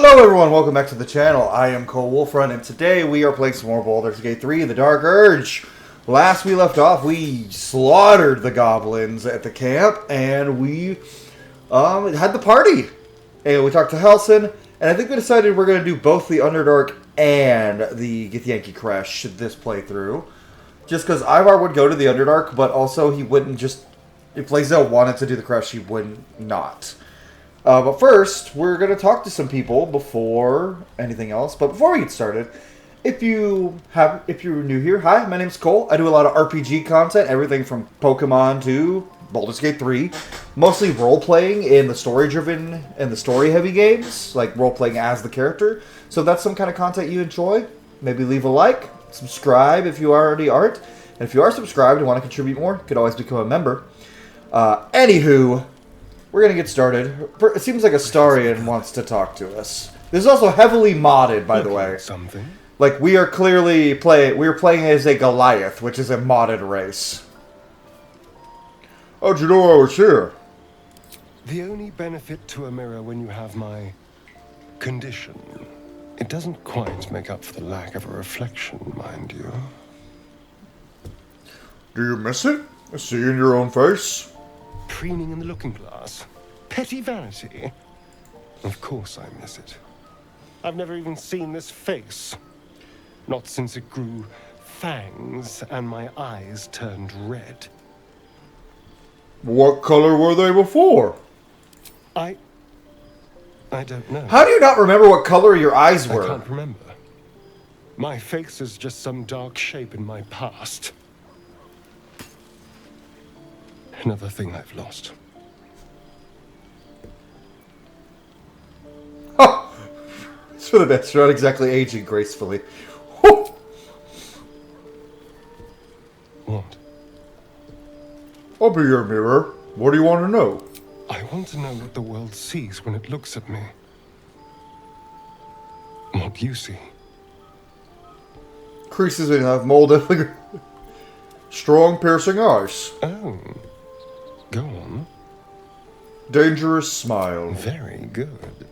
Hello everyone, welcome back to the channel. I am Cole Wolfrun, and today we are playing some more Baldur's Gate 3, The Dark Urge. Last we left off, we slaughtered the goblins at the camp, and we had the party. And we talked to Helson, and I think we decided we're going to do both the Underdark and the Githyanki Crash this playthrough. Just because Ivar would go to the Underdark, but also he wouldn't just... If Lae'zel wanted to do the Crash, he wouldn't not. But first, we're going to talk to some people before anything else. But before we get started, if you're new here, hi, my name's Cole. I do a lot of RPG content, everything from Pokemon to Baldur's Gate 3. Mostly role-playing in the story-driven and the story-heavy games, like role-playing as the character. So if that's some kind of content you enjoy, maybe leave a like, subscribe if you already aren't. And if you are subscribed and want to contribute more, you could always become a member. Anywho... We're going to get started. It seems like Astarion wants to talk to us. This is also heavily modded, by the way. Something. Like, we are clearly we're playing as a Goliath, which is a modded race. How'd you know I was here? The only benefit to a mirror when you have my condition, it doesn't quite make up for the lack of a reflection, mind you. Do you miss it? Seeing your own face? Preening in the looking glass. Petty vanity. Of course I miss it. I've never even seen this face. Not since it grew fangs and my eyes turned red. What color were they before? I don't know. How do you not remember what color your eyes were? I can't remember. My face is just some dark shape in my past. Another thing I've lost. Oh, it's for the best. You're not exactly aging gracefully. Whew. What? I'll be your mirror. What do you want to know? I want to know what the world sees when it looks at me. What you see. Creases in mold. Strong, piercing eyes. Oh. Go on. Dangerous smile. Very good.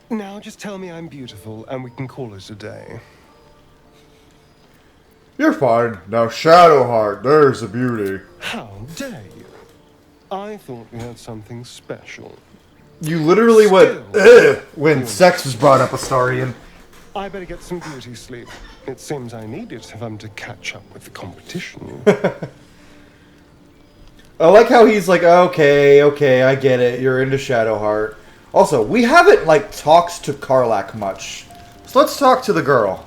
Now just tell me I'm beautiful and we can call it a day. You're fine. Now Shadowheart, there's the beauty. How dare you? I thought we had something special. You literally went, ugh, when sex was brought up, Astarion. I better get some beauty sleep. It seems I need it if I'm to catch up with the competition. I like how he's like, okay, I get it. You're into Shadowheart. Also, we haven't, talked to Karlach much. So let's talk to the girl.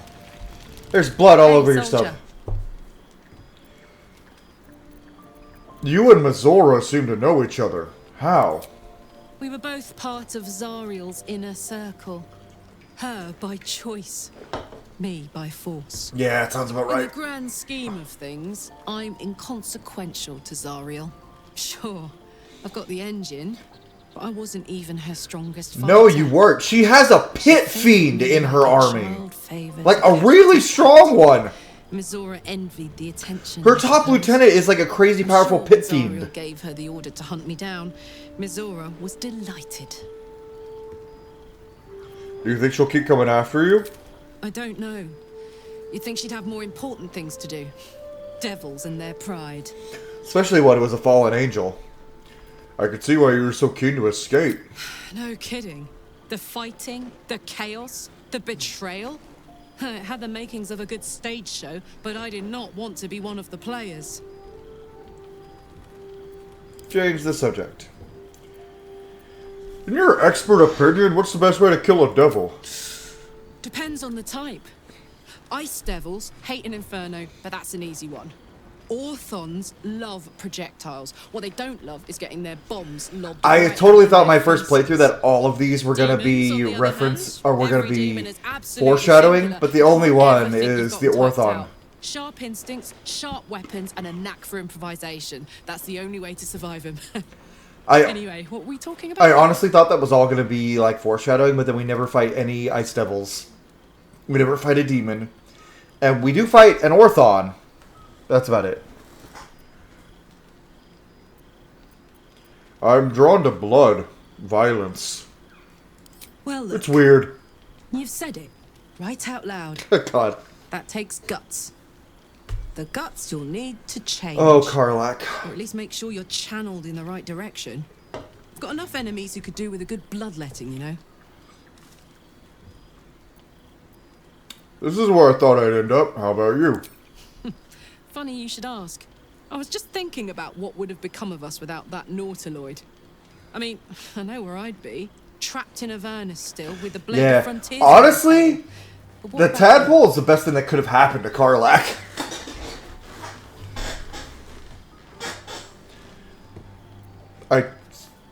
There's blood all over your stuff. You and Mizora seem to know each other. How? We were both part of Zariel's inner circle. Her by choice. Me by force. Yeah, that sounds about right. In the grand scheme of things, I'm inconsequential to Zariel. Sure, I've got the engine, but I wasn't even her strongest fighter. No, you weren't. She has a pit fiend in her army. Like a really strong one. Mizora envied the attention. Her top lieutenant is like a crazy powerful pit fiend. Zariel gave her the order to hunt me down. Mizora was delighted. Do you think she'll keep coming after you? I don't know. You'd think she'd have more important things to do. Devils and their pride. Especially when it was a fallen angel. I could see why you were so keen to escape. No kidding. The fighting, the chaos, the betrayal. It had the makings of a good stage show, but I did not want to be one of the players. Change the subject. In your expert opinion, what's the best way to kill a devil? Depends on the type. Ice devils hate an inferno, but that's an easy one. Orthons love projectiles. What they don't love is getting their bombs lobbed. I totally thought my first playthrough that all of these were going to be reference, or were going to be foreshadowing, but the only one is the Orthon. Sharp instincts, sharp weapons, and a knack for improvisation. That's the only way to survive him. Anyway, what were we talking about? I honestly thought that was all going to be like foreshadowing, but then we never fight any ice devils. We never fight a demon. And we do fight an Orthon. That's about it. I'm drawn to blood. Violence. Well, look, It's weird. you've said it right out loud. God. That takes guts. The guts you'll need to change. Oh, Karlach. Or at least make sure you're channeled in the right direction. I've got enough enemies who could do with a good bloodletting, you know. This is where I thought I'd end up. How about you? Funny you should ask. I was just thinking about what would have become of us without that Nautiloid. I mean, I know where I'd be. Trapped in Avernus still, with the blade of frontiers. Honestly, But what the about tadpole is the best thing that could have happened to Karlach. I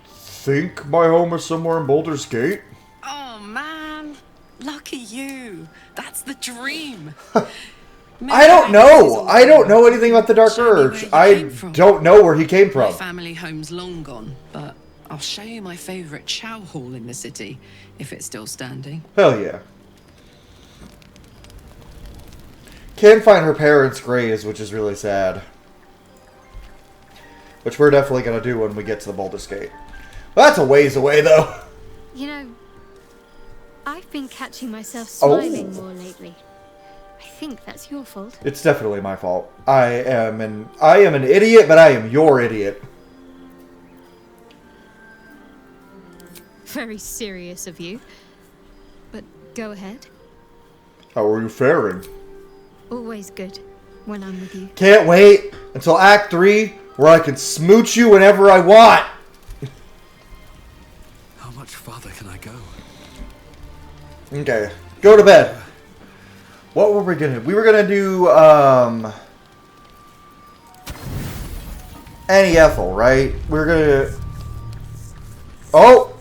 think my home is somewhere in Baldur's Gate. Oh man, lucky you. That's the dream. I don't know. I don't know anything about the Dark Show me where Urge. you I came from. don't know where he came My from. family home's long gone, but I'll show you my favourite chow hall in the city, if it's still standing. Hell yeah. Can't find her parents' graves, which is really sad. Which we're definitely going to do when we get to the Baldur's Gate. Well, that's a ways away, though. You know, I've been catching myself Oh. smiling more lately. I think that's your fault. It's definitely my fault. I am an idiot, but I am your idiot. Very serious of you. But go ahead. How are you faring? Always good when I'm with you. Can't wait until Act 3, where I can smooch you whenever I want. How much farther can I go? Okay, go to bed. What were we gonna do? We were gonna do, Annie Ethel, right? We were gonna... Oh!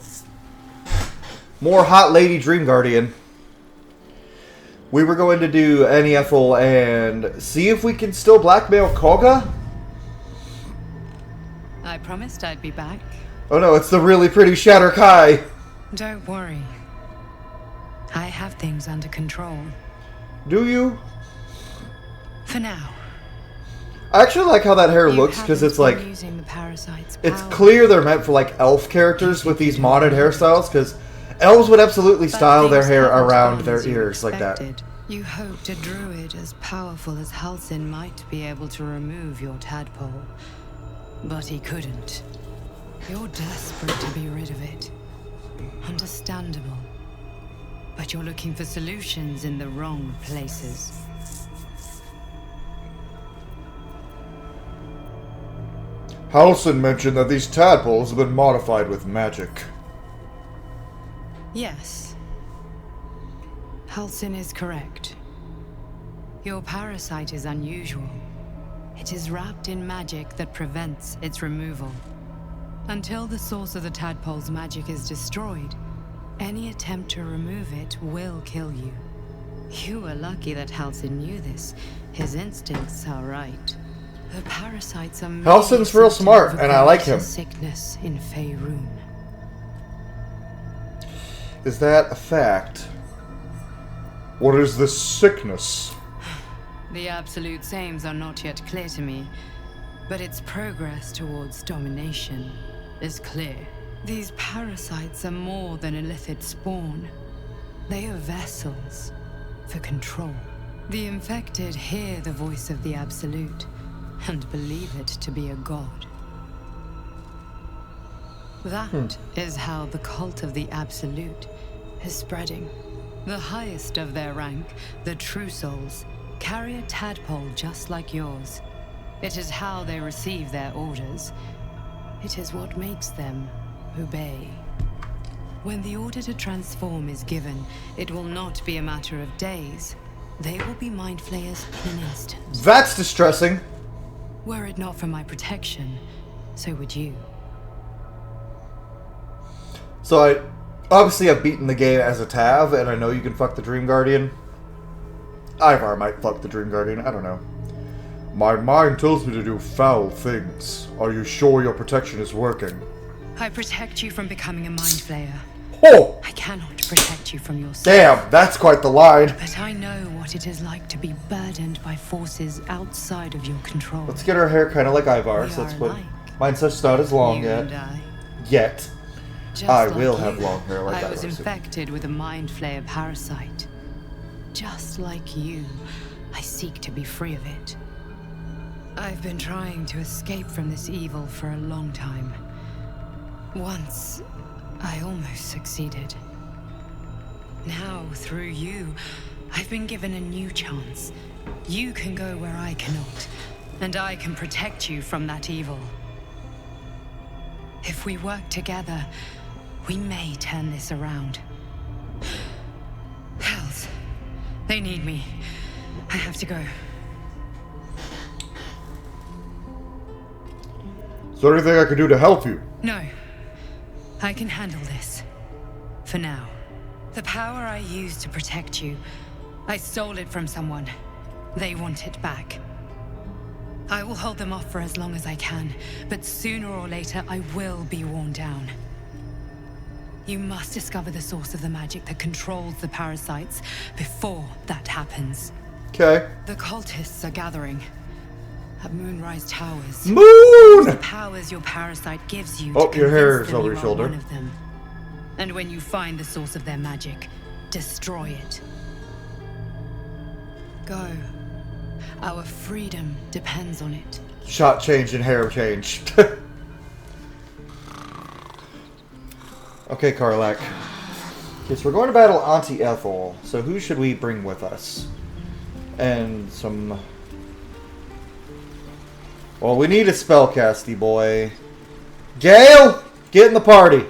More Hot Lady Dream Guardian. We were going to do Annie Ethel and see if we can still blackmail Koga? I promised I'd be back. Oh no, it's the really pretty Shatter Kai. Don't worry. I have things under control. Do you? For now. I actually like how that hair You looks, because haven't it's like... been using the parasite's It's power. clear they're meant for like elf characters with these modded hairstyles, because elves would absolutely But style their things hair haven't around gone their as you ears like that. expected. You hoped a druid as powerful as Halsin might be able to remove your tadpole. But he couldn't. You're desperate to be rid of it. Understandable. But you're looking for solutions in the wrong places. Halsin mentioned that these tadpoles have been modified with magic. Yes. Halsin is correct. Your parasite is unusual. It is wrapped in magic that prevents its removal. Until the source of the tadpole's magic is destroyed, any attempt to remove it will kill you. You were lucky that Halsin knew this. His instincts are right. The parasites are merely Halsin's real a symptom smart, of a and I like him. greater sickness in Faerun. Is that a fact? What is this sickness? The absolute sames are not yet clear to me, but its progress towards domination is clear. These parasites are more than illithid spawn. They are vessels for control. The infected hear the voice of the absolute and believe it to be a god. That is how the cult of the absolute is spreading. The highest of their rank, the true souls, carry a tadpole just like yours. It is how they receive their orders. It is what makes them obey. When the order to transform is given, it will not be a matter of days. They will be mind flayers in an instant. That's distressing. Were it not for my protection, so would you. So I obviously have beaten the game as a Tav, and I know you can fuck the Dream Guardian. Ivar might fuck the Dream Guardian, I don't know. My mind tells me to do foul things. Are you sure your protection is working? I protect you from becoming a mind flayer. Oh! I cannot protect you from yourself. Damn, that's quite the line. But I know what it is like to be burdened by forces outside of your control. Let's get her hair kind of like Ivar, We so let's are put... alike. Mine's just not as long You yet. and I. Yet. Just I like will you, have long hair like I that. was Rosie. infected with a mind flayer parasite. Just like you, I seek to be free of it. I've been trying to escape from this evil for a long time. Once, I almost succeeded. Now, through you, I've been given a new chance. You can go where I cannot, and I can protect you from that evil. If we work together, we may turn this around. Hells, they need me. I have to go. Is there anything I can do to help you? No, I can handle this. For now. The power I used to protect you, I stole it from someone. They want it back. I will hold them off for as long as I can, but sooner or later I will be worn down. You must discover the source of the magic that controls the parasites before that happens. Okay. The cultists are gathering at Moonrise Towers. Moon! The powers your parasite gives you. Oh, to your hair convince is them over you your are shoulder. One of them. And when you find the source of their magic, destroy it. Go. Our freedom depends on it. Shot change and hair change. Okay, Karlak. Okay, so we're going to battle Auntie Ethel. So who should we bring with us? And some... Well, we need a spellcasty boy. Gale! Get in the party!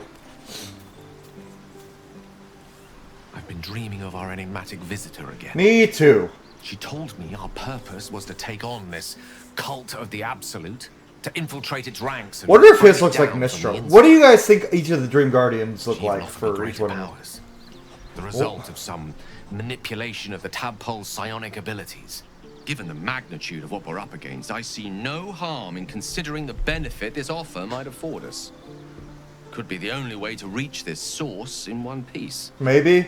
I've been dreaming of our enigmatic visitor again. Me too. She told me our purpose was to take on this cult of the Absolute, to infiltrate its ranks. And Wonder if break his it looks like down from Mistral. the What do inside. you guys think each of the Dream Guardians look She even like offered me for each greater one of them? powers. The result of some manipulation of the tadpole's psionic abilities. Given the magnitude of what we're up against, I see no harm in considering the benefit this offer might afford us. Could be the only way to reach this source in one piece. Maybe.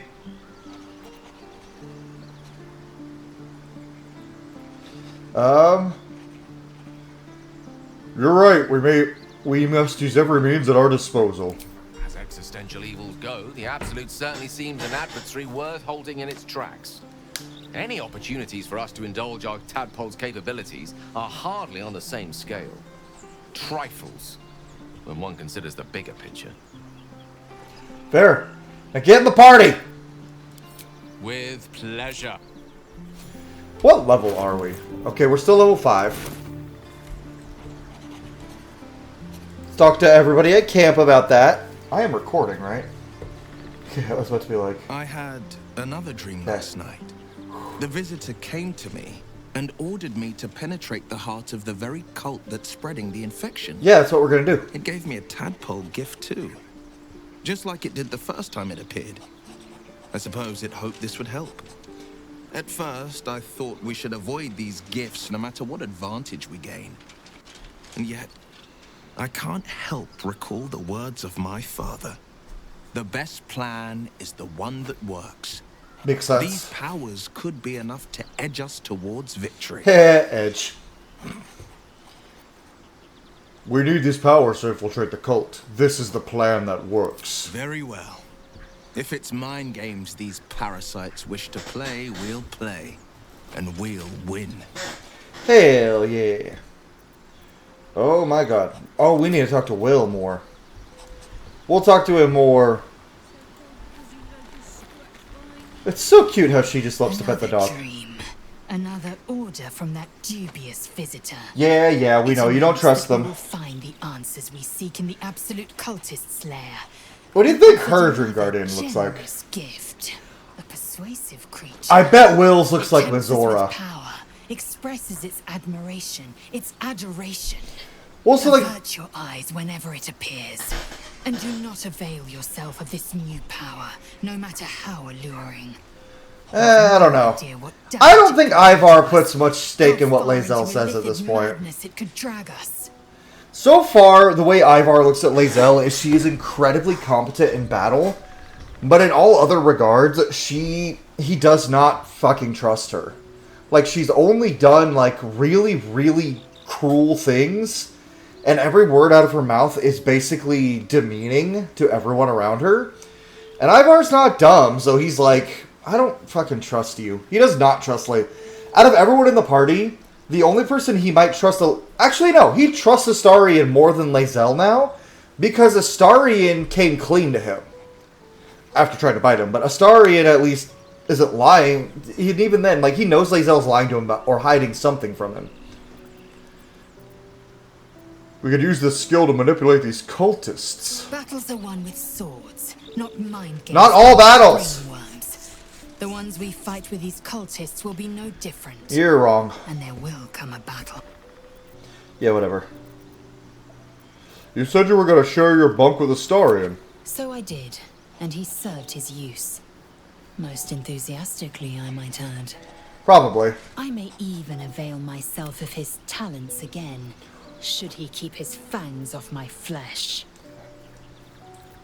You're right. We must use every means at our disposal. As existential evils go, the Absolute certainly seems an adversary worth halting in its tracks. Any opportunities for us to indulge our tadpole's capabilities are hardly on the same scale. Trifles, when one considers the bigger picture. Fair. Now get in the party! With pleasure. What level are we? Okay, we're still level 5. Let's talk to everybody at camp about that. I am recording, right? Yeah, I was about to be like... I had another dream last night. The visitor came to me and ordered me to penetrate the heart of the very cult that's spreading the infection. Yeah, that's what we're gonna do. It gave me a tadpole gift too. Just like it did the first time it appeared. I suppose it hoped this would help. At first, I thought we should avoid these gifts no matter what advantage we gain. And yet, I can't help recall the words of my father. The best plan is the one that works. Makes These sense. powers could be enough to edge us towards victory. Edge. We need these powers to infiltrate the cult. This is the plan that works. Very well. If it's mind games these parasites wish to play, we'll play. And we'll win. Hell yeah. Oh my god. Oh, we need to talk to Will more. We'll talk to him more. It's so cute how she just loves to pet the dog. Dream. Another order from that dubious visitor. Yeah, we know. You don't trust We them. will find the answers we seek in the absolute cultist's lair. What do you think her Dream Guardian looks like? Generous gift. A persuasive creature. I bet Will's looks like It tempers with Lazora. power, expresses its admiration, its adoration. Also, like, Avert your eyes whenever it appears. And do not avail yourself of this new power, no matter how alluring. I don't know. Idea what I don't think damage Ivar it puts much stake in what How far Lae'zel into says at this illicit point. madness it could drag us. So far, the way Ivar looks at Lae'zel is she is incredibly competent in battle, but in all other regards, he does not fucking trust her. Like, she's only done, like, really, really cruel things, and every word out of her mouth is basically demeaning to everyone around her. And Ivar's not dumb, so he's like, I don't fucking trust you. He does not trust Lae'zel. Out of everyone in the party, the only person he might trust... Actually, no. He trusts Astarion more than Lae'zel now, because Astarion came clean to him after trying to bite him. But Astarion at least isn't lying. And even then, like, he knows Lae'zel's lying to him or hiding something from him. We could use this skill to manipulate these cultists. Battles are won with swords, not mind games. Not all battles! Brainworms. The ones we fight with these cultists will be no different. You're wrong. And there will come a battle. Yeah, whatever. You said you were going to share your bunk with Astarion. So I did, and he served his use. Most enthusiastically, I might add. Probably. I may even avail myself of his talents again, should he keep his fangs off my flesh.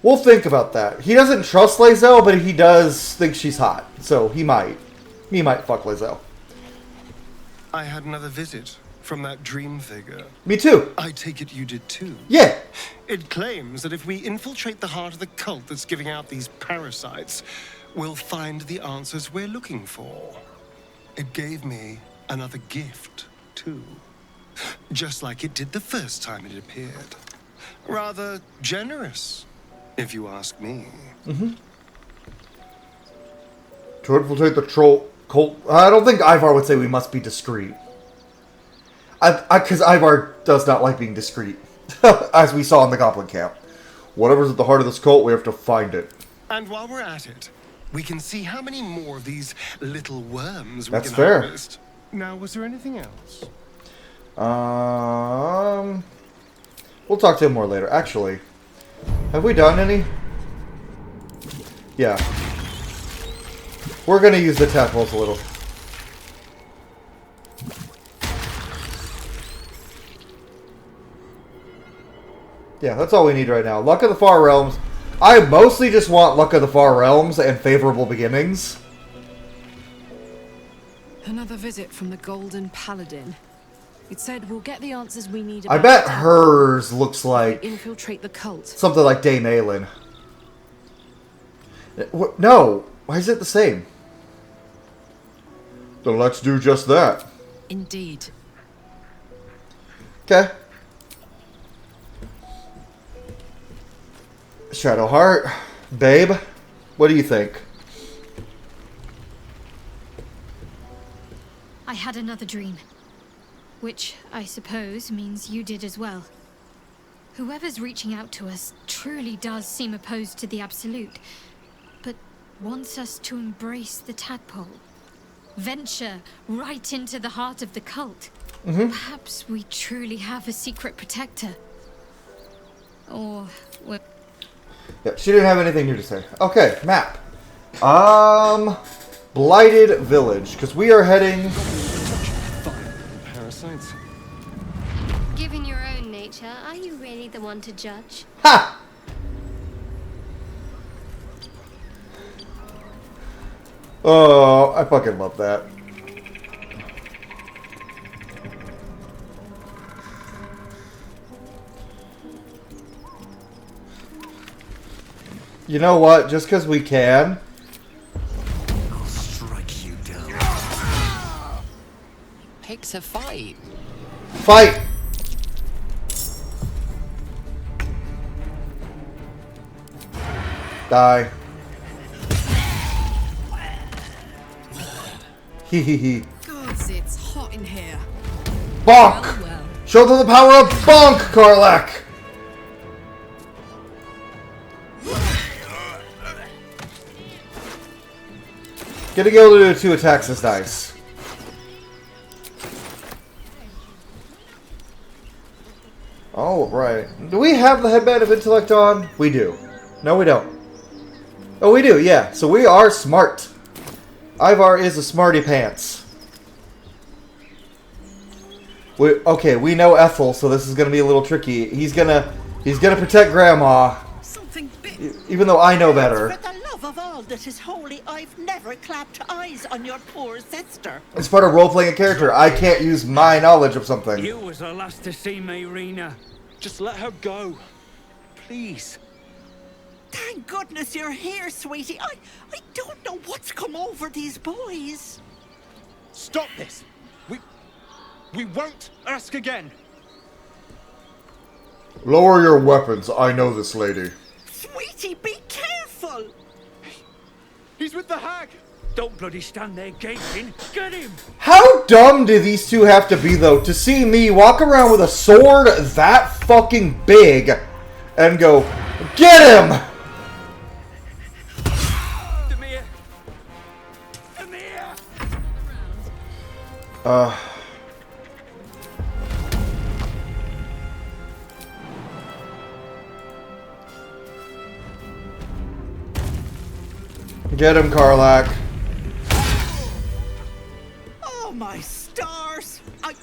We'll think about that. He doesn't trust Lae'zel, but he does think she's hot. So he might. He might fuck Lae'zel. I had another visit from that dream figure. Me too. I take it you did too. Yeah. It claims that if we infiltrate the heart of the cult that's giving out these parasites, we'll find the answers we're looking for. It gave me another gift, too. Just like it did the first time it appeared. Rather generous, if you ask me. Mm-hmm. To infiltrate the troll cult... I don't think Ivar would say we must be discreet. Because Ivar does not like being discreet. As we saw in the Goblin Camp. Whatever's at the heart of this cult, we have to find it. And while we're at it, we can see how many more of these little worms we That's can fair. harvest. Now, was there anything else? We'll talk to him more later. Actually, have we done any? Yeah. We're gonna use the tadpoles a little. Yeah, that's all we need right now. Luck of the Far Realms. I mostly just want Luck of the Far Realms and Favorable Beginnings. Another visit from the Golden Paladin. It said we'll get the answers we need. I bet hers looks like infiltrate the cult. Something like Dame Aelin. No, why is it the same? Then let's do just that. Indeed. Okay. Shadowheart, babe, what do you think? I had another dream. Which, I suppose, means you did as well. Whoever's reaching out to us truly does seem opposed to the Absolute, but wants us to embrace the tadpole. Venture right into the heart of the cult. Perhaps we truly have a secret protector. Or... Yeah, she didn't have anything new to say. Okay, map. Blighted Village, because we are heading... Parasites. Given your own nature, are you really the one to judge? Ha! Oh, I fucking love that. You know what? Just because we can. I'll strike you down. Picks a fight. Fight! Die. Hee hee hee. Gods, it's hot in here. Bonk! Well. Show them the power of bonk, Karlach! Getting able to do 2 attacks is nice. Oh, right. Do we have the headband of intellect on? We do. No, we don't. Oh, we do, yeah. So we are smart. Ivar is a smarty pants. Okay, we know Ethel, so this is gonna be a little tricky. He's gonna protect Grandma. Something bit. Even though I know better. For the love of all that is holy, I've never clapped eyes on your poor sister. It's part of role-playing a character. I can't use my knowledge of something. You was the last to see me, Rena. Just let her go. Please. Thank goodness you're here, sweetie. I don't know what's come over these boys. Stop this. We won't ask again. Lower your weapons. I know this lady. Sweetie, be careful. He's with the hag. Don't bloody stand there gaping. Get him. How dumb do these two have to be, though, to see me walk around with a sword that fucking big and go, get him! Demir. Demir. Get him, Karlak. Oh, my stars. I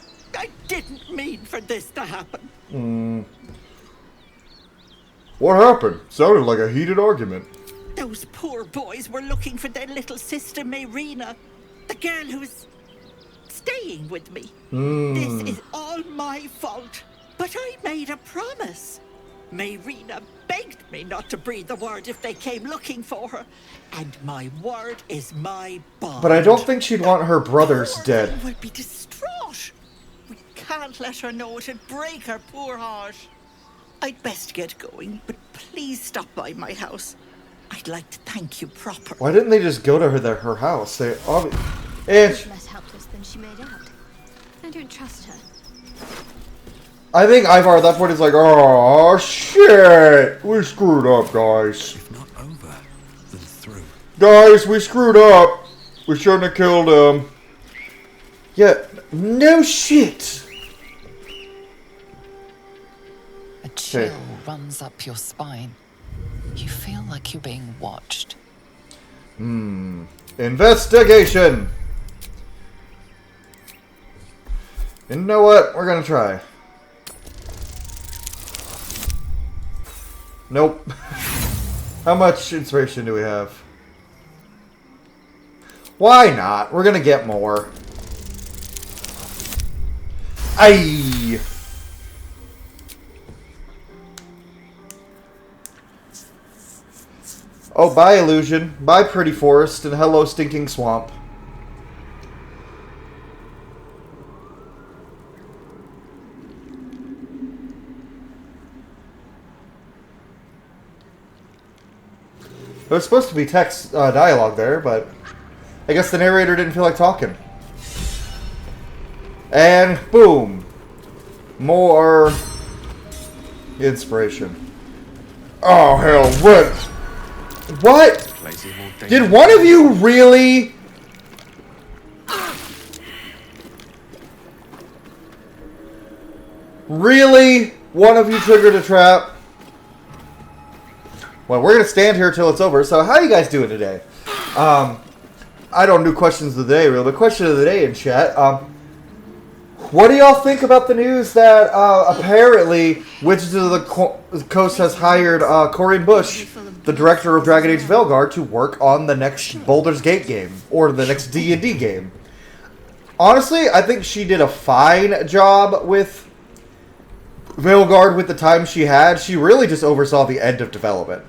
didn't mean for this to happen. What happened? Sounded like a heated argument. Those poor boys were looking for their little sister, Mayrina. The girl who was staying with me. This is all my fault. But I made a promise. Mayrina begged me not to breathe a word if they came looking for her. And my word is my bond. But I don't think she'd want her brothers dead. She will be distraught. We can't let her know. It'd break her poor heart. I'd best get going, but please stop by my house. I'd like to thank you properly. Why didn't they just go to her house? They Less helpless than she made out. I don't trust her. I think Ivar at that point is like, oh shit, we screwed up, guys. If not over, then through. Guys, we screwed up. We shouldn't have killed him. Yeah, no shit. A chill runs up your spine. You feel like you're being watched. Investigation. You know what? We're gonna try. Nope. How much inspiration do we have? Why not? We're gonna get more. Aye. Oh, bye, illusion. Bye, pretty forest, and hello, stinking swamp. There was supposed to be text dialogue there, but I guess the narrator didn't feel like talking. And boom, more inspiration. Oh hell, what? Did one of you really? Really? One of you triggered a trap? Well, we're going to stand here till it's over. So, how are you guys doing today? I don't do questions of the day, really. But question of the day in chat. What do y'all think about the news that apparently Wizards of the Coast has hired Corian Bush, the director of Dragon Age Velgar, to work on the next Baldur's Gate game, or the next D&D game? Honestly, I think she did a fine job with Velgar with the time she had. She really just oversaw the end of development.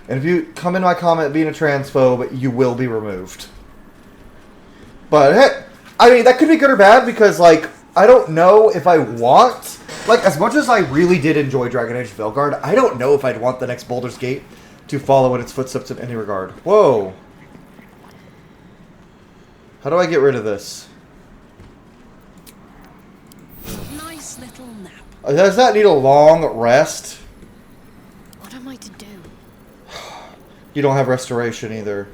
And if you come in my comment being a transphobe, you will be removed. But, hey, I mean, that could be good or bad, because, like, I don't know if I want... Like, as much as I really did enjoy Dragon Age Velgar, I don't know if I'd want the next Baldur's Gate to follow in its footsteps in any regard. Whoa. How do I get rid of this? Nice little nap. Does that need a long rest? What am I to do? You don't have restoration either.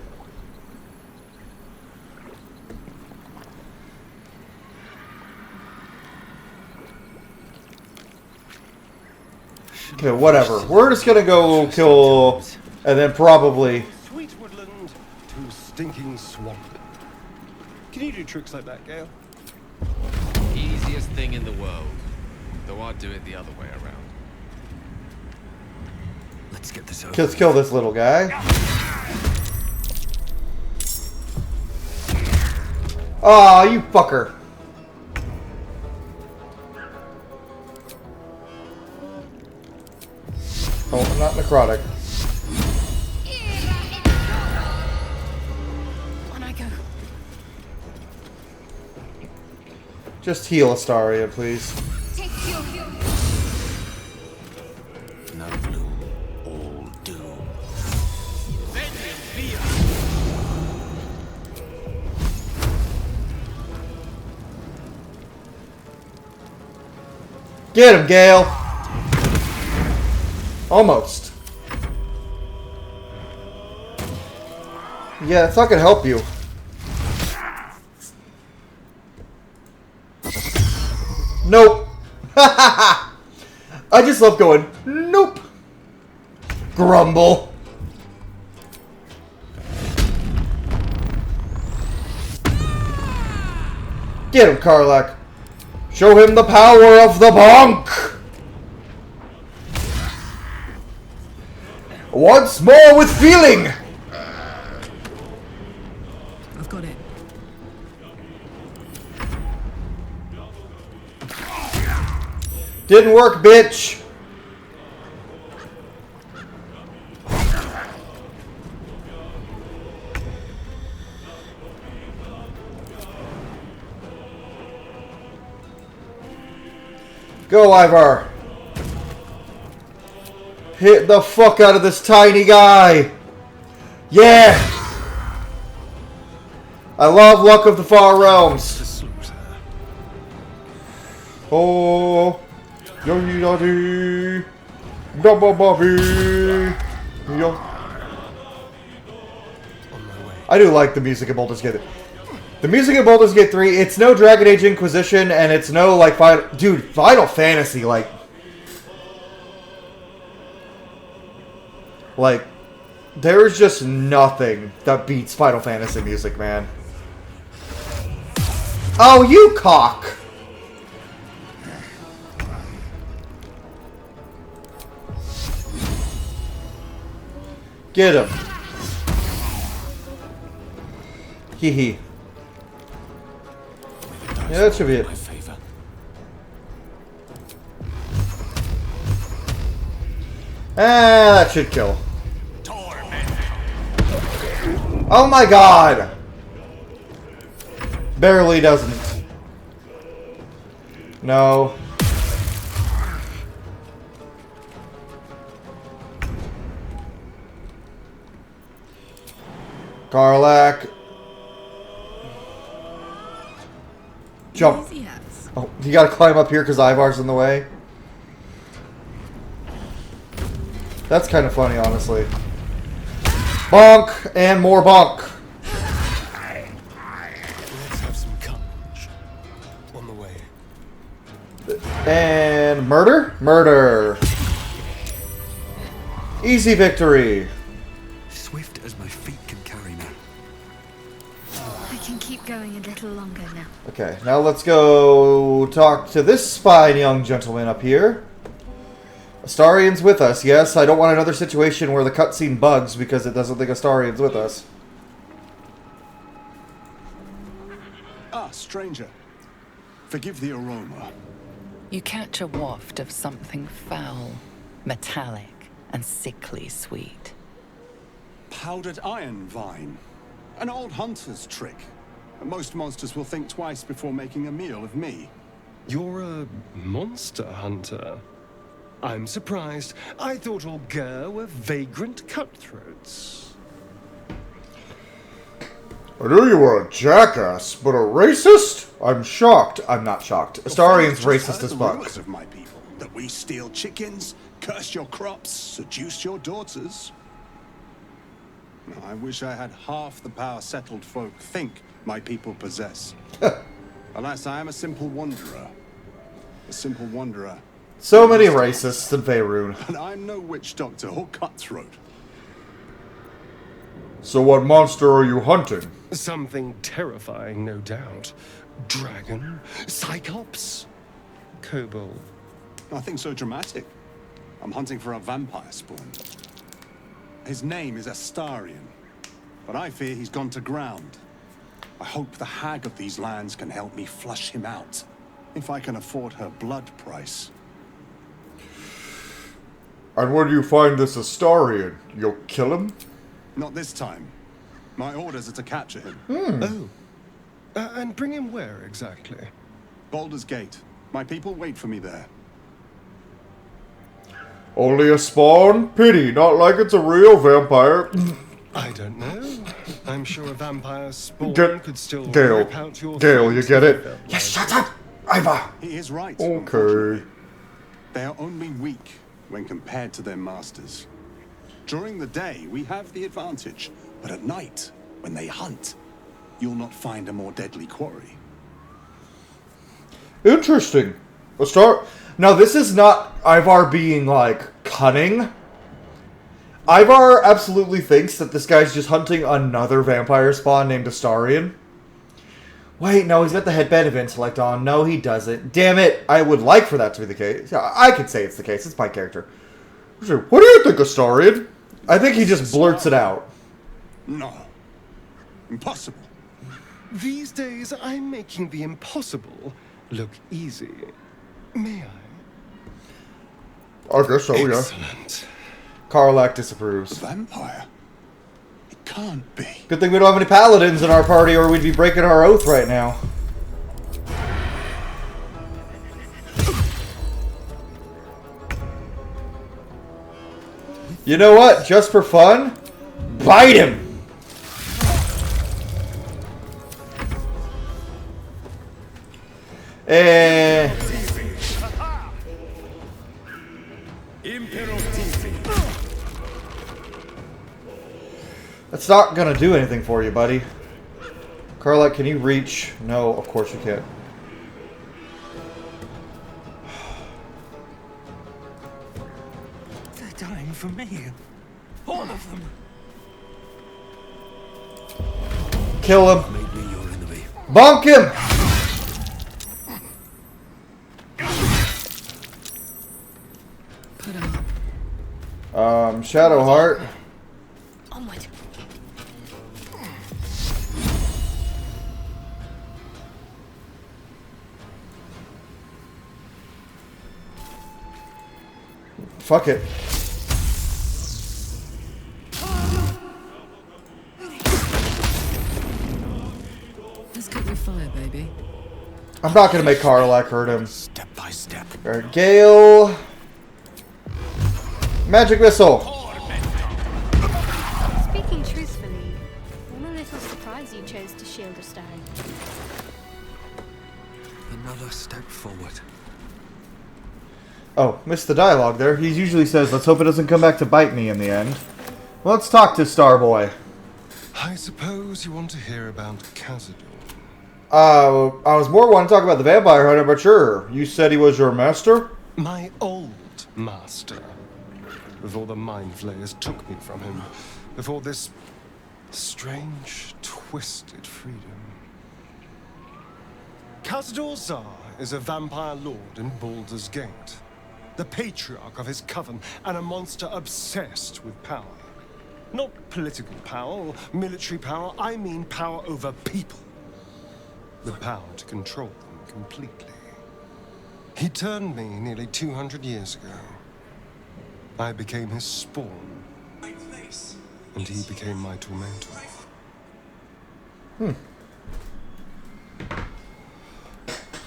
Okay, whatever. We're just gonna go kill, and then probably... Sweet woodland to stinking swamp. Can you do tricks like that, Gale? Easiest thing in the world. Though I'd do it the other way around. Let's get this over. Let's kill this little guy. Aw, you fucker. Oh, not necrotic. On I go. Just heal Astaria, please. Take your heal. No gloom, all doom. Get him, Gale! Almost. Yeah, it's not gonna help you. Nope. I just love going, nope. Grumble. Get him, Karlach. Show him the power of the bonk. Once more with feeling. I've got it. Didn't work, bitch. Go, Ivar. Hit the fuck out of this tiny guy. Yeah. I love Luck of the Far Realms. Oh. Yogi Dotty. Double Bobby. I do like the music of Baldur's Gate. The music of Baldur's Gate 3, it's no Dragon Age Inquisition, and it's no, like, Final Fantasy, like, there's just nothing that beats Final Fantasy music, man. Oh, you cock! Get him. Hee hee. Yeah, that should be it. That should kill. Oh my god! Barely doesn't. No. Karlach. Jump. Oh, you gotta climb up here because Ivar's in the way. That's kind of funny, honestly. Bonk and more bonk. Let's have some courage. On the way. And murder? Murder. Easy victory. Swift as my feet can carry me. I can keep going a little longer now. Okay, now let's go talk to this fine young gentleman up here. Astarian's with us, yes. I don't want another situation where the cutscene bugs because it doesn't think Astarian's with us. Ah, stranger. Forgive the aroma. You catch a waft of something foul, metallic, and sickly sweet. Powdered iron vine. An old hunter's trick. Most monsters will think twice before making a meal of me. You're a monster hunter. I'm surprised. I thought all Ger were vagrant cutthroats. I knew you were a jackass, but a racist? I'm shocked. I'm not shocked. Astarian's racist as fuck. Of my people, that we steal chickens, curse your crops, seduce your daughters. I wish I had half the power settled folk think my people possess. Alas, I am a simple wanderer. A simple wanderer. So many racists in Faerun. And I'm no witch doctor or cutthroat. So what monster are you hunting? Something terrifying, no doubt. Dragon? Cyclops? Kobold? Nothing so dramatic. I'm hunting for a vampire spawn. His name is Astarian, but I fear he's gone to ground. I hope the hag of these lands can help me flush him out, if I can afford her blood price. And when you find this Astarion, you'll kill him? Not this time. My orders are to capture him. Oh. And bring him where exactly? Baldur's Gate. My people wait for me there. Only a spawn? Pity, not like it's a real vampire. I don't know. I'm sure a vampire spawn could still Gale. rip out your Gale, you throat get if it? felt Yes, like shut up! Ivar! He is right. Okay. Unfortunately. They are only weak when compared to their masters. During the day, we have the advantage. But at night, when they hunt, you'll not find a more deadly quarry. Interesting. Now, this is not Ivar being, like, cunning. Ivar absolutely thinks that this guy's just hunting another vampire spawn named Astarion. Wait, no, he's got the headband of intellect on. No, he doesn't. Damn it. I would like for that to be the case. I could say it's the case. It's my character. What do you think, Astarion? I think he just blurts it out. No. Impossible. These days, I'm making the impossible look easy. May I? I guess so, yeah. Excellent. Karlak disapproves. Vampire? It can't be. Good thing we don't have any paladins in our party or we'd be breaking our oath right now. You know what? Just for fun, bite him! That's not gonna do anything for you, buddy. Karlak, can you reach? No, of course you can't. They're dying for me. All of them. Kill him. Made me your enemy. Bonk him! Put him up. Shadowheart. Onward. Fuck it. Let's get your fire, baby. I'm not gonna make Karlak hurt him. Step by step. Alright, Gale. Magic missile. Speaking truthfully, I'm a little surprised you chose to shield a stone. Another step forward. Oh, missed the dialogue there. He usually says, let's hope it doesn't come back to bite me in the end. Well, let's talk to Starboy. I suppose you want to hear about Khazad-dûr. I was more wanting to talk about the vampire hunter, but sure. You said he was your master? My old master. Before the mind flayers took me from him. Before this strange, twisted freedom. Khazad-dûr Zar is a vampire lord in Baldur's Gate. The patriarch of his coven, and a monster obsessed with power. Not political power or military power, I mean power over people. The power to control them completely. He turned me nearly 200 years ago. I became his spawn, and he became my tormentor.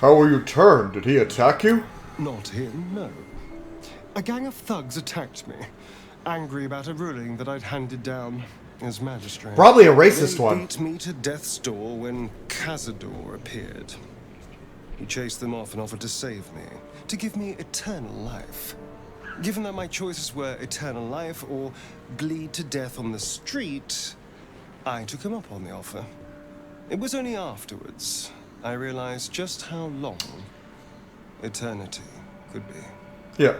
How were you turned? Did he attack you? Not him, no. A gang of thugs attacked me, angry about a ruling that I'd handed down as magistrate. Probably a racist one. They beat me to death's door when Khazad-dûr appeared. He chased them off and offered to save me, to give me eternal life. Given that my choices were eternal life or bleed to death on the street, I took him up on the offer. It was only afterwards I realized just how long eternity could be. Yeah.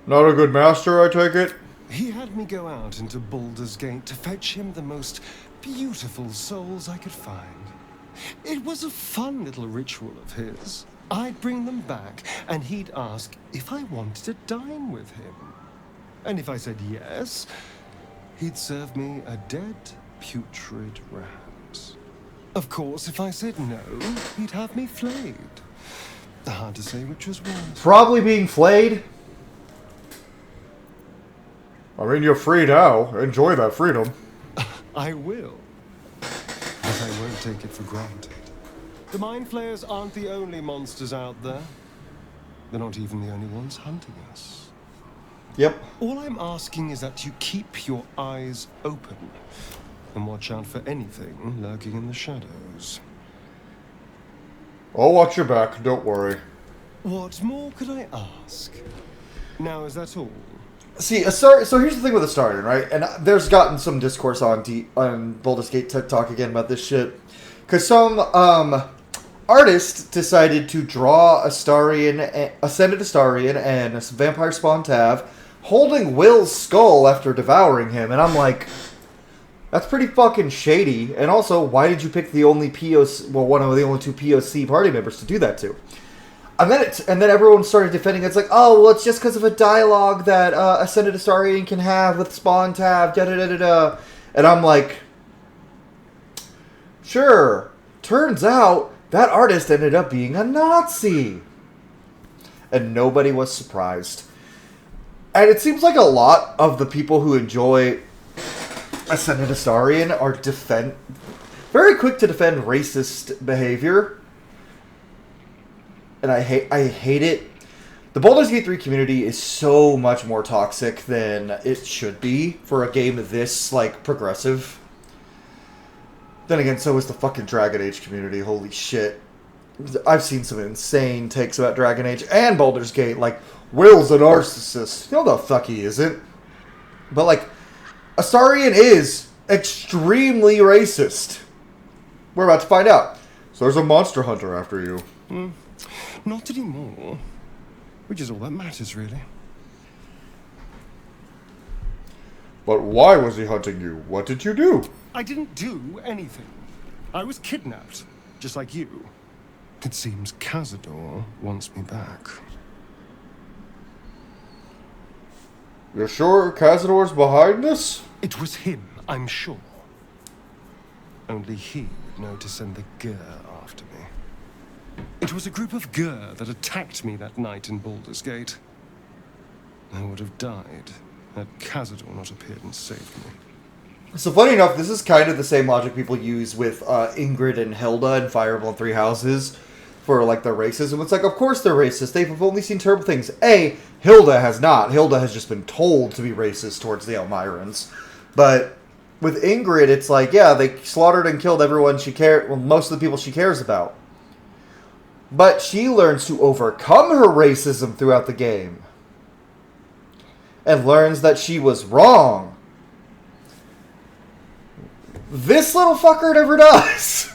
Not a good master, I take it? He had me go out into Baldur's Gate to fetch him the most beautiful souls I could find. It was a fun little ritual of his. I'd bring them back, and he'd ask if I wanted to dine with him. And if I said yes, he'd serve me a dead, putrid rat. Of course, if I said no, he'd have me flayed. Hard to say which was worse. Probably being flayed. I mean, you're free now. Enjoy that freedom. I will. But I won't take it for granted. The Mind Flayers aren't the only monsters out there. They're not even the only ones hunting us. Yep. All I'm asking is that you keep your eyes open and watch out for anything lurking in the shadows. I'll watch your back, don't worry. What more could I ask? Now, is that all? See, so here's the thing with Astarion, right? And there's gotten some discourse on Baldur's Gate TikTok again about this shit. Because some artist decided to draw Ascended Astarion and a Vampire Spawn Tav holding Will's skull after devouring him. And I'm like, that's pretty fucking shady. And also, why did you pick the only POC, well, one of the only two POC party members to do that to? And then everyone started defending it. It's like, oh, well, it's just because of a dialogue that Ascended Astarion can have with Spawn Tav, da-da-da-da-da. And I'm like, sure. Turns out, that artist ended up being a Nazi. And nobody was surprised. And it seems like a lot of the people who enjoy Ascended Astarion are very quick to defend racist behavior. And I hate it. The Baldur's Gate 3 community is so much more toxic than it should be for a game this, like, progressive. Then again, so is the fucking Dragon Age community. Holy shit. I've seen some insane takes about Dragon Age and Baldur's Gate. Like, Will's a narcissist. No, the fuck he isn't. But, like, Astarion is extremely racist. We're about to find out. So there's a monster hunter after you. Not anymore. Which is all that matters, really. But why was he hunting you? What did you do? I didn't do anything. I was kidnapped, just like you. It seems Cazador wants me back. You're sure Cazador's behind this? It was him, I'm sure. Only he would know to send the Gur after me. It was a group of Gur that attacked me that night in Baldur's Gate. I would have died had Cazador not appeared and saved me. So funny enough, this is kind of the same logic people use with Ingrid and Hilda in Fire Emblem Three Houses for, like, their racism. It's like, of course they're racist. They've only seen terrible things. Hilda has not. Hilda has just been told to be racist towards the Elmirans. But with Ingrid, it's like, yeah, they slaughtered and killed everyone she cared, well, most of the people she cares about. But she learns to overcome her racism throughout the game. And learns that she was wrong. This little fucker never does.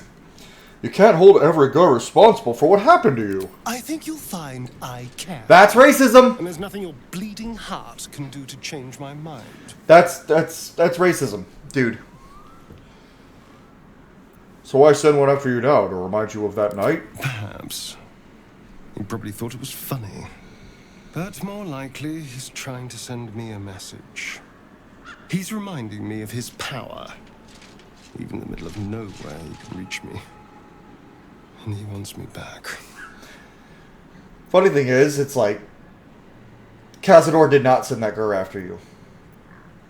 You can't hold every girl responsible for what happened to you. I think you'll find I can. That's racism. And there's nothing your bleeding heart can do to change my mind. That's racism, dude. So why send one after you now? To remind you of that night? Perhaps. He probably thought it was funny. But more likely, he's trying to send me a message. He's reminding me of his power. Even in the middle of nowhere, he can reach me. And he wants me back. Funny thing is, it's like, Cazador did not send that girl after you.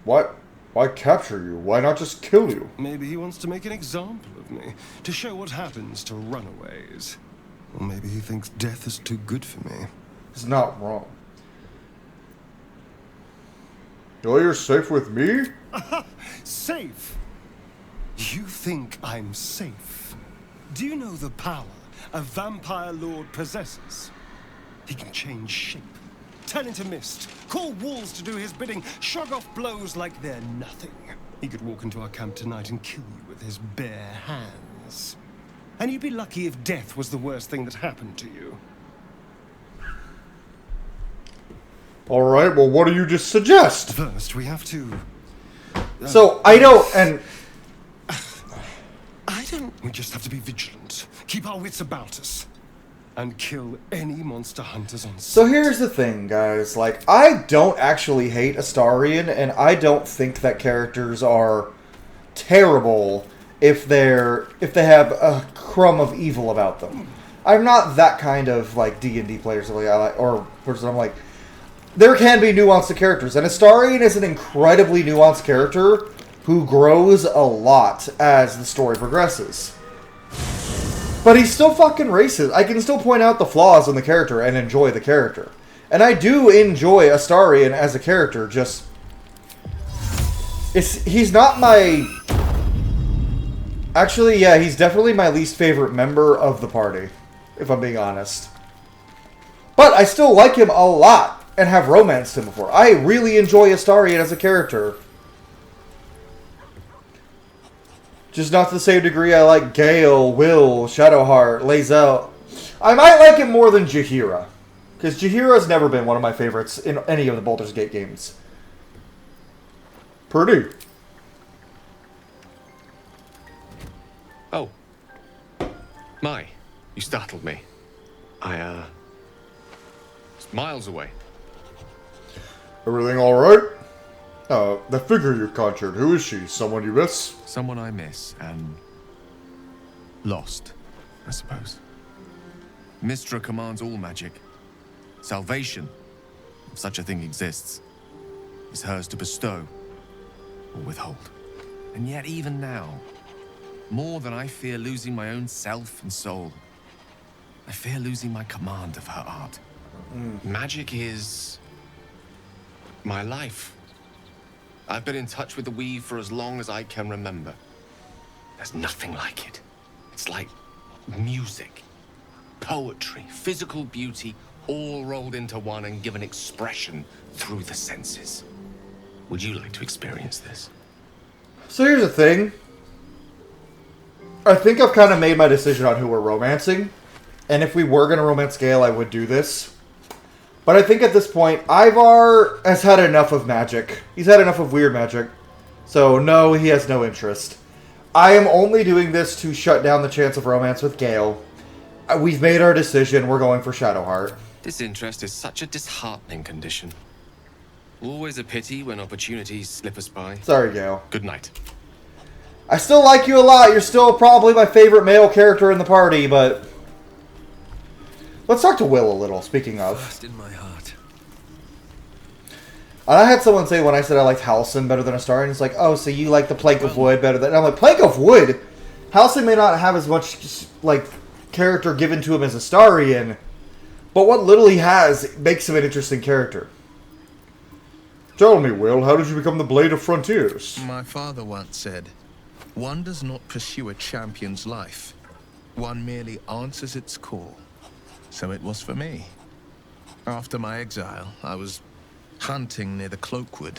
What? Why capture you? Why not just kill you? Maybe he wants to make an example of me, to show what happens to runaways. Or maybe he thinks death is too good for me. He's not wrong. Oh, you're safe with me? Safe? You think I'm safe? Do you know the power a vampire lord possesses? He can change shape, turn into mist, call walls to do his bidding, shrug off blows like they're nothing. He could walk into our camp tonight and kill you with his bare hands. And you'd be lucky if death was the worst thing that happened to you. Alright, well, what do you just suggest? First, we have to... So, I don't, and... We just have to be vigilant, keep our wits about us, and kill any monster hunters on sight. So here's the thing, guys. Like, I don't actually hate Astarion, and I don't think that characters are terrible if they have a crumb of evil about them. I'm not that kind of, like, D&D player, or person. I'm like, there can be nuance to characters, and Astarion is an incredibly nuanced character who grows a lot as the story progresses. But he's still fucking racist. I can still point out the flaws in the character and enjoy the character. And I do enjoy Astarion as a character, just... he's not my... Actually, yeah, he's definitely my least favorite member of the party, if I'm being honest. But I still like him a lot, and have romanced him before. I really enjoy Astarion as a character. Just not to the same degree I like Gale, Will, Shadowheart, Lae'zel. I might like him more than Jaheira. Because Jaheira's never been one of my favorites in any of the Baldur's Gate games. Pretty. Oh. My, you startled me. I, was miles away. Everything alright? The figure you conjured, who is she? Someone you miss? Someone I miss, and... lost, I suppose. Mystra commands all magic. Salvation, if such a thing exists, is hers to bestow or withhold. And yet even now, more than I fear losing my own self and soul, I fear losing my command of her art. Magic is... my life. I've been in touch with the weave for as long as I can remember. There's nothing like it. It's like music, poetry, physical beauty, all rolled into one and given expression through the senses. Would you like to experience this? So here's the thing. I think I've kind of made my decision on who we're romancing. And if we were going to romance Gale, I would do this. But I think at this point, Ivar has had enough of magic. He's had enough of weird magic. So no, he has no interest. I am only doing this to shut down the chance of romance with Gale. We've made our decision. We're going for Shadowheart. Disinterest is such a disheartening condition. Always a pity when opportunities slip us by. Sorry, Gale. Good night. I still like you a lot. You're still probably my favorite male character in the party, but... Let's talk to Will a little, speaking of. First in my heart. And I had someone say when I said I liked Halsin better than Astarion, it's like, oh, so you like the Plank of Wood better than... And I'm like, Plank of Wood? Halsin may not have as much, like, character given to him as Astarion, but what little he has makes him an interesting character. Tell me, Will, how did you become the Blade of Frontiers? My father once said, one does not pursue a champion's life. One merely answers its call. So it was for me. After my exile, I was hunting near the Cloakwood.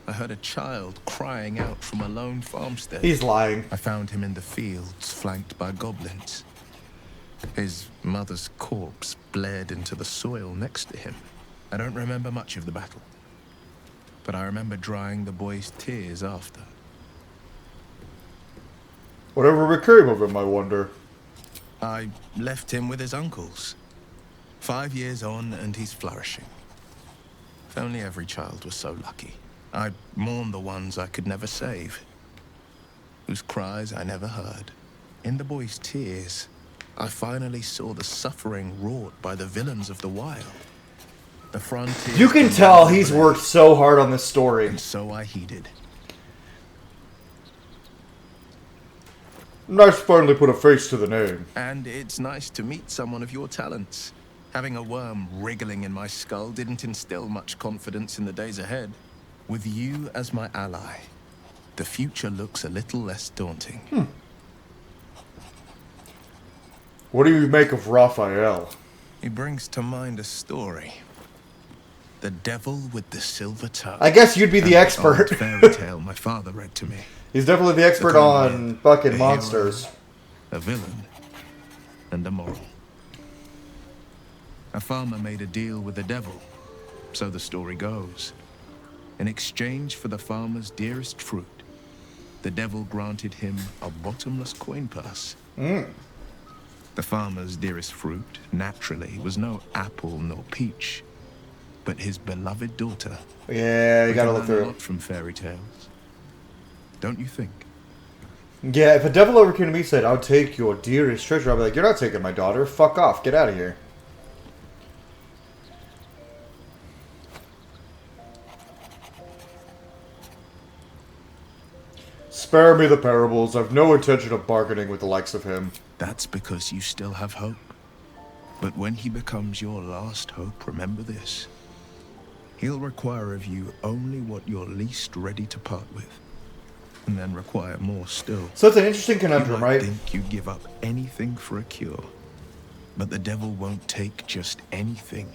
I heard a child crying out from a lone farmstead. He's lying. I found him in the fields, flanked by goblins. His mother's corpse bled into the soil next to him. I don't remember much of the battle, but I remember drying the boy's tears after. Whatever became of him, I wonder. I left him with his uncles. 5 years on, and he's flourishing. If only every child was so lucky. I mourn the ones I could never save, whose cries I never heard. In the boy's tears, I finally saw the suffering wrought by the villains of the wild. The frontier. You can tell he's worked so hard on this story. And so I heeded. Nice to finally put a face to the name. And it's nice to meet someone of your talents. Having a worm wriggling in my skull didn't instill much confidence in the days ahead. With you as my ally, the future looks a little less daunting. What do you make of Raphael? He brings to mind a story. The Devil with the Silver Tongue. I guess you'd be the expert. Old fairy tale my father read to me. He's definitely the expert on fucking monsters. A villain and a moral. A farmer made a deal with the devil, so the story goes. In exchange for the farmer's dearest fruit, the devil granted him a bottomless coin purse. The farmer's dearest fruit, naturally, was no apple nor peach, but his beloved daughter. Yeah, you gotta look We can learn through a lot from fairy tales, don't you think? Yeah, if a devil ever came to me and said, I'll take your dearest treasure, I'll be like, you're not taking my daughter. Fuck off. Get out of here. Spare me the parables. I've no intention of bargaining with the likes of him. That's because you still have hope. But when he becomes your last hope, remember this. He'll require of you only what you're least ready to part with. And then require more still. So it's an interesting conundrum, right? You might think you'd give up anything for a cure. But the devil won't take just anything.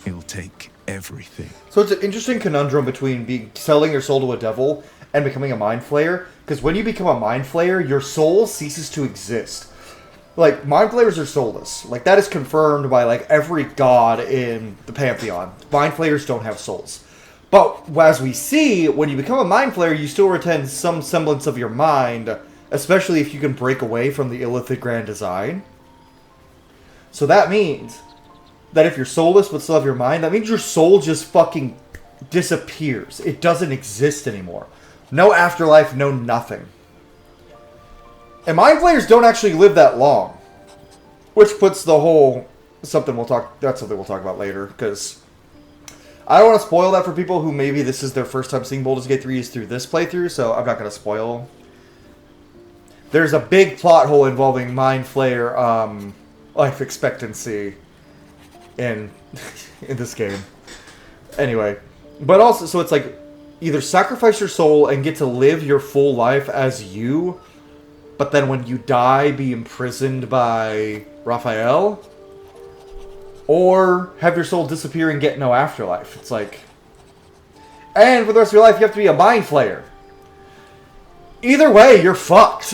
He'll take everything. So it's an interesting conundrum between selling your soul to a devil and becoming a mind flayer. Because when you become a mind flayer, your soul ceases to exist. Like, mind flayers are soulless. Like, that is confirmed by, like, every god in the Pantheon. Mind flayers don't have souls. But, as we see, when you become a mind flayer, you still retain some semblance of your mind. Especially if you can break away from the Illithid Grand Design. So that means that if you're soulless but still have your mind, that means your soul just fucking disappears. It doesn't exist anymore. No afterlife, no nothing. And mind flayers don't actually live that long. Which puts the whole... that's something we'll talk about later, because I don't want to spoil that for people who maybe this is their first time seeing Baldur's Gate 3 is through this playthrough, so I'm not going to spoil. There's a big plot hole involving mind flayer life expectancy in this game. Anyway, but also, so it's like either sacrifice your soul and get to live your full life as you, but then when you die, be imprisoned by Raphael, or have your soul disappear and get no afterlife. It's like, and for the rest of your life, you have to be a mind flayer. Either way, you're fucked.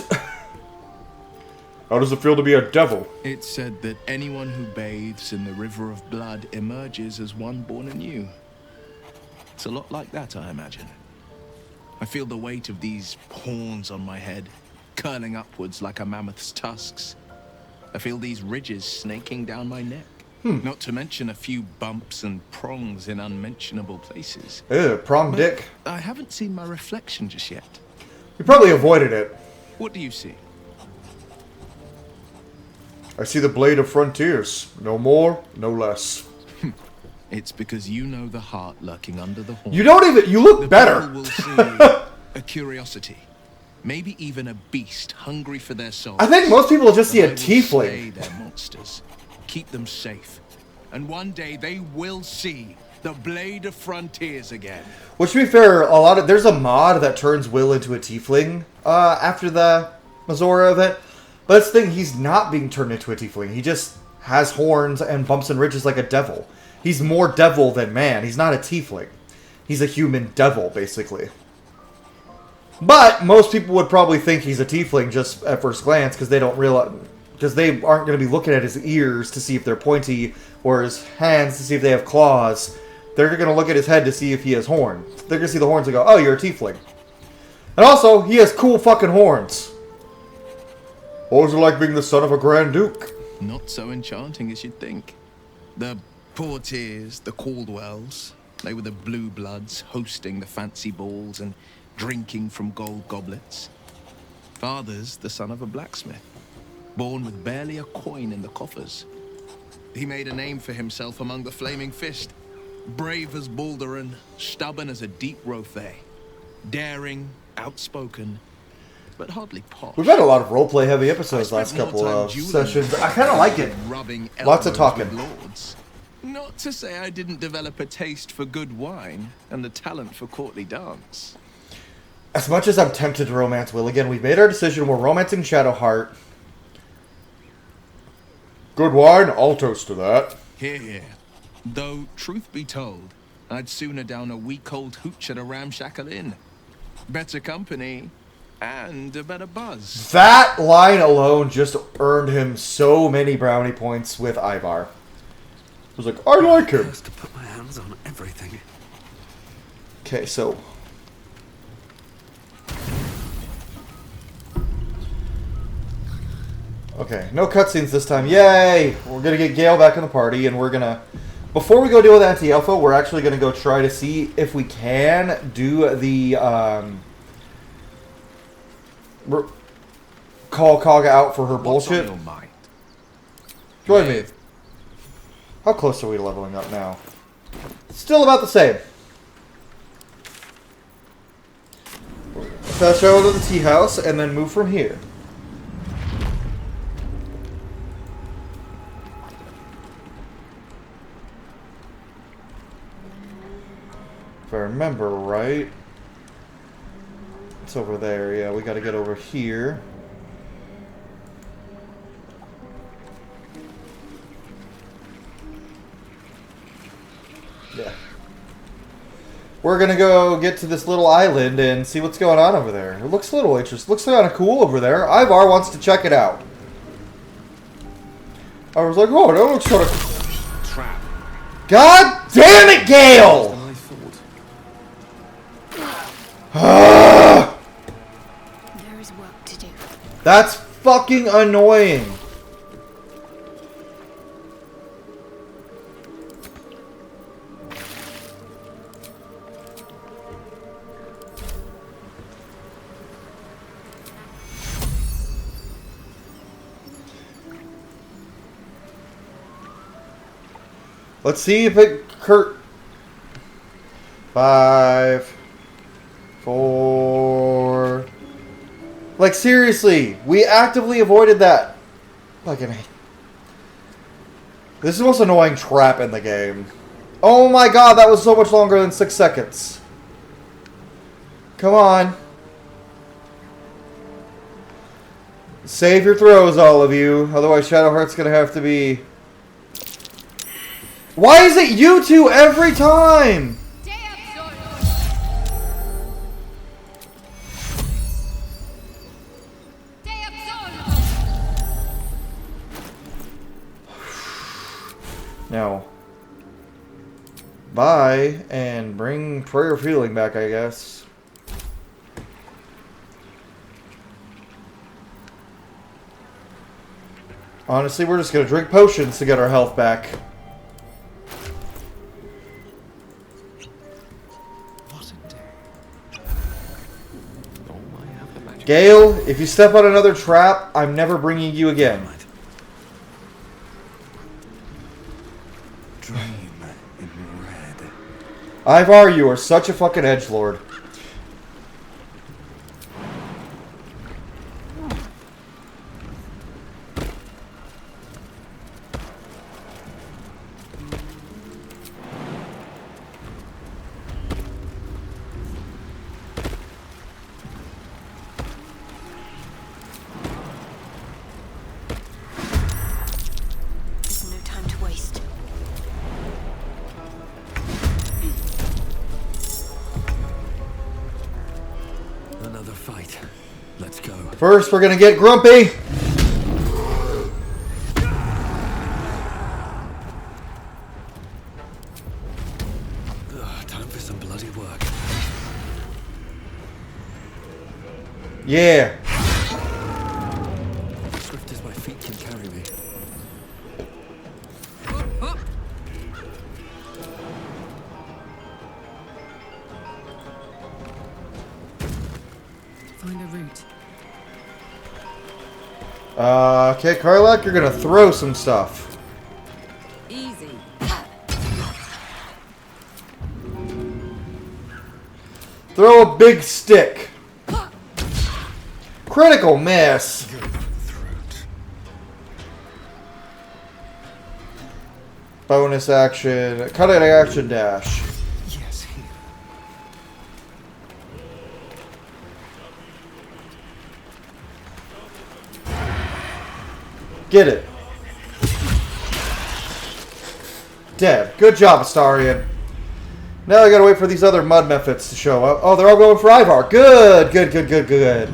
How does it feel to be a devil? It's said that anyone who bathes in the river of blood emerges as one born anew. It's a lot like that, I imagine. I feel the weight of these horns on my head, curling upwards like a mammoth's tusks. I feel these ridges snaking down my neck. Not to mention a few bumps and prongs in unmentionable places. Ew, prong dick. I haven't seen my reflection just yet. You probably avoided it. What do you see? I see the blade of frontiers. No more, no less. It's because you know the heart lurking under the horn. You don't even... you look better. Will see a curiosity. Maybe even a beast hungry for their soul. I think most people just see a tiefling. Slay their monsters. Keep them safe. And one day they will see the blade of frontiers again. Which, to be fair, there's a mod that turns Will into a tiefling after the Mazora event. But that's the thing, he's not being turned into a tiefling. He just has horns and bumps and ridges like a devil. He's more devil than man. He's not a tiefling. He's a human devil, basically. But most people would probably think he's a tiefling just at first glance because they don't realize... because they aren't going to be looking at his ears to see if they're pointy or his hands to see if they have claws. They're going to look at his head to see if he has horns. They're going to see the horns and go, oh, you're a tiefling. And also, he has cool fucking horns. What was it like being the son of a Grand Duke? Not so enchanting as you'd think. The Portiers, the Caldwells, they were the blue bloods hosting the fancy balls and drinking from gold goblets. Father's the son of a blacksmith, born with barely a coin in the coffers. He made a name for himself among the Flaming Fist. Brave as Baldur and stubborn as a deep Rothay. Daring, outspoken, but hardly posh. We've had a lot of roleplay heavy episodes last couple of sessions. I kind of like it. Lots of talking. Not to say I didn't develop a taste for good wine and the talent for courtly dance. As much as I'm tempted to romance Will again, we've made our decision. We're romancing Shadowheart. Good wine, I'll toast to that. Hear, hear. Though, truth be told, I'd sooner down a week old hooch at a ramshackle inn. Better company, and a better buzz. That line alone just earned him so many brownie points with Ivar. I was like, I like him. To put my hands on everything. Okay, so... okay, no cutscenes this time. Yay! We're gonna get Gale back in the party, and we're gonna... before we go deal with Anti-Alpha, we're actually gonna go try to see if we can do the, call Kaga out for her bullshit. What's on your mind? Join me. How close are we to leveling up now? Still about the same. Fast travel to the tea house and then move from here. If I remember right, it's over there. Yeah, we got to get over here. Yeah. We're gonna go get to this little island and see what's going on over there. It looks a little interesting. Looks kind of cool over there. Ivar wants to check it out. I was like, oh, that looks kind of... Trap. God damn it, Gale! There is work to do. That's fucking annoying. Let's see if it... 5... 4... Like, seriously, we actively avoided that. Fucking... This is the most annoying trap in the game. Oh my god, that was so much longer than 6 seconds. Come on. Save your throws, all of you. Otherwise, Shadowheart's gonna have to be... Why is it you two every time? Now, bye, and bring Prayer of Healing back, I guess. Honestly, we're just gonna drink potions to get our health back. What a day. Oh, I have the magic. Gale, if you step on another trap, I'm never bringing you again. Dream in red. Ivar, you are such a fucking edgelord. There's no time to waste. Another fight. Let's go. First, we're gonna get grumpy. Ugh, time for some bloody work. Yeah. Swift as my feet can carry me. Find a route. Okay, Karlak, you're gonna throw some stuff. Easy. Throw a big stick. Critical miss. Bonus action. Cut an action dash. Yes, here. Get it. Dead. Good job, Astarion. Now I gotta wait for these other mud methods to show up. Oh, they're all going for Ivar. Good, good, good, good, good.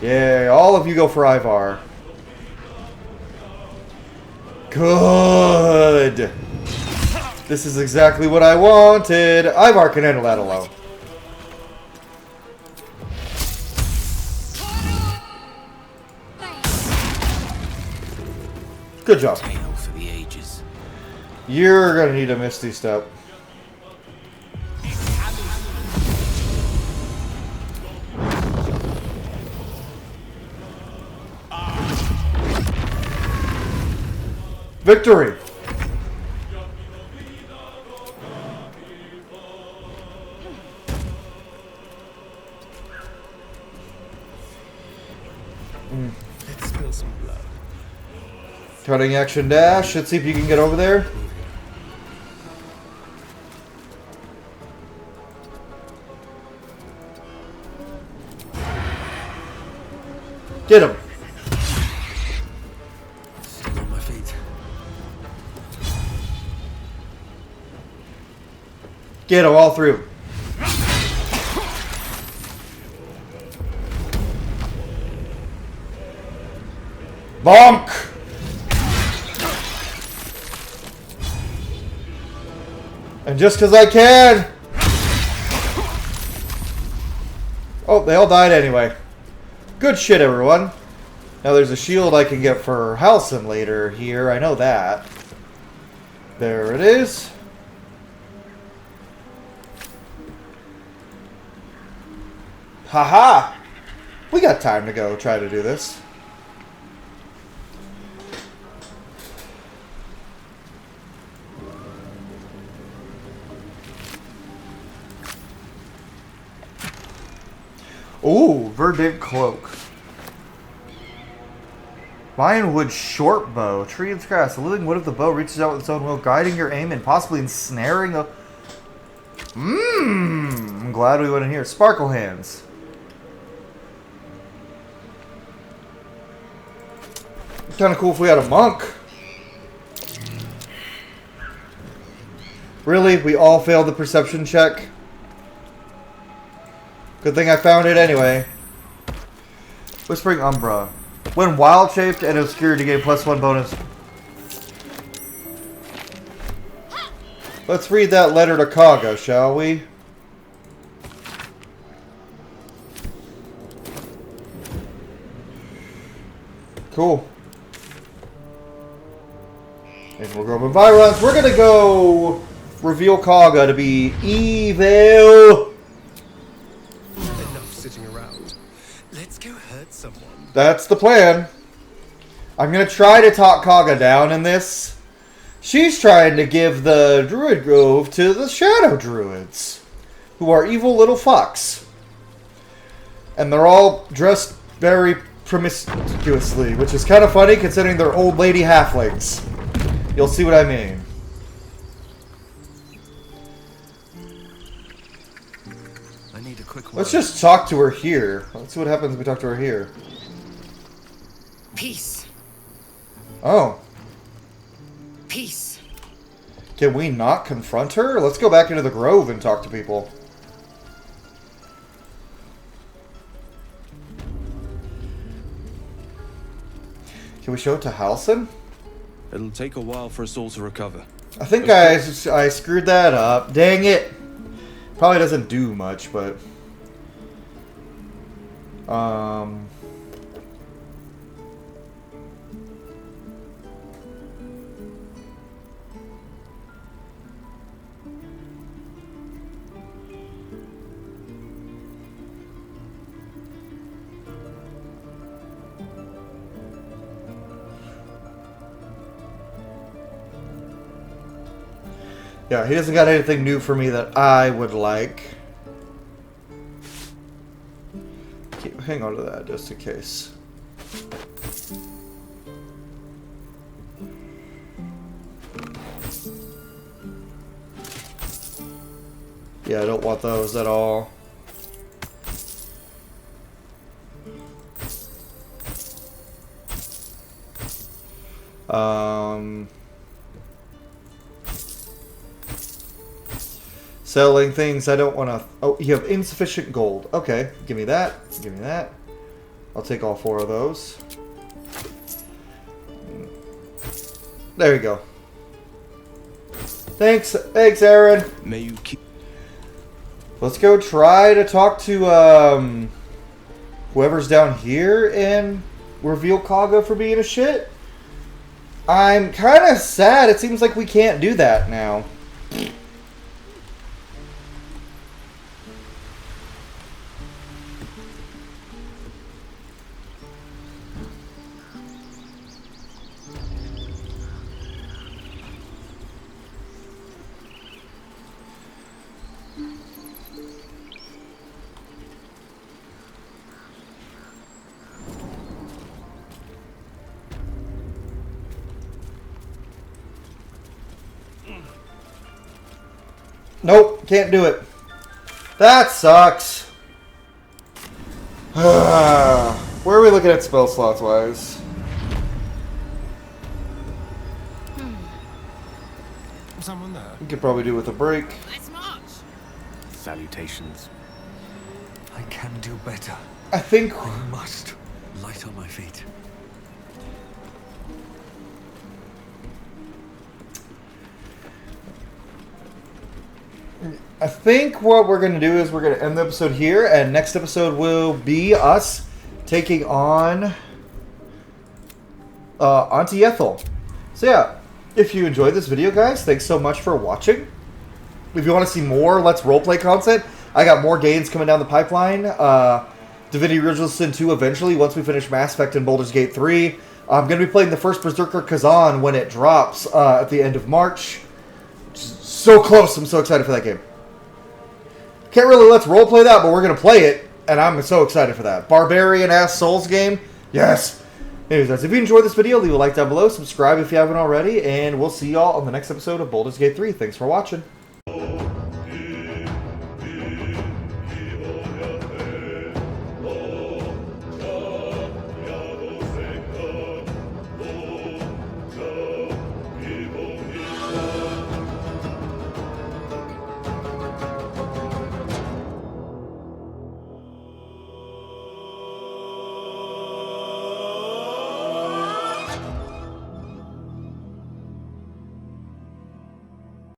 Yeah, all of you go for Ivar. Good. This is exactly what I wanted. Ivar can handle that alone. Good job. Tale for the ages. You're gonna need a Misty Step. Victory! Let's spill some blood. Cutting action dash. Let's see if you can get over there. Get him. Still on my feet. Get him, all three of them. Bonk! And just because I can... Oh, they all died anyway. Good shit, everyone. Now there's a shield I can get for Halcyon later here. I know that. There it is. Haha! We got time to go try to do this. Ooh, verdant cloak. Vinewood short bow. Tree and grass. The living wood of the bow reaches out with its own will, guiding your aim and possibly ensnaring a... I'm glad we went in here. Sparkle hands. Kind of cool if we had a monk. Really? We all failed the perception check? Good thing I found it anyway. Whispering Umbra. When wild shaped and obscured, you get +1 bonus. Let's read that letter to Kaga, shall we? Cool. And we're going with Virons. We're gonna go reveal Kaga to be evil. Enough sitting around. Let's go hurt someone. That's the plan. I'm gonna try to talk Kaga down in this. She's trying to give the Druid Grove to the Shadow Druids, who are evil little fucks. And they're all dressed very promiscuously, which is kind of funny considering they're old lady halflings. You'll see what I mean. I need a quick word. Let's just talk to her here. Let's see what happens if we talk to her here. Peace. Oh. Peace. Can we not confront her? Let's go back into the grove and talk to people. Can we show it to Halcyon? It'll take a while for us all to recover. I think I screwed that up. Dang it. Probably doesn't do much, but... yeah, he doesn't got anything new for me that I would like. Hang on to that just in case. Yeah, I don't want those at all. Selling things I don't want to... Oh, you have insufficient gold. Okay, give me that. Give me that. I'll take all 4 of those. There you go. Thanks, Aaron. May you keep... Let's go try to talk to whoever's down here and reveal Kaga for being a shit. I'm kind of sad. It seems like we can't do that now. Nope, can't do it. That sucks. Where are we looking at spell slots wise? Someone there? We could probably do with a break. Salutations. I can do better. I think I must light on my feet. I think what we're going to do is we're going to end the episode here, and next episode will be us taking on Auntie Ethel. So yeah, if you enjoyed this video, guys, thanks so much for watching. If you want to see more Let's Roleplay content, I got more games coming down the pipeline. Divinity Original Sin 2 eventually, once we finish Mass Effect and Baldur's Gate 3. I'm going to be playing the first Berserker Kazan when it drops at the end of March. So close. I'm so excited for that game. Can't really Let's Roleplay that, but we're going to play it, and I'm so excited for that. Barbarian-ass Souls game? Yes. Anyways, guys, if you enjoyed this video, leave a like down below, subscribe if you haven't already, and we'll see y'all on the next episode of Baldur's Gate 3. Thanks for watching.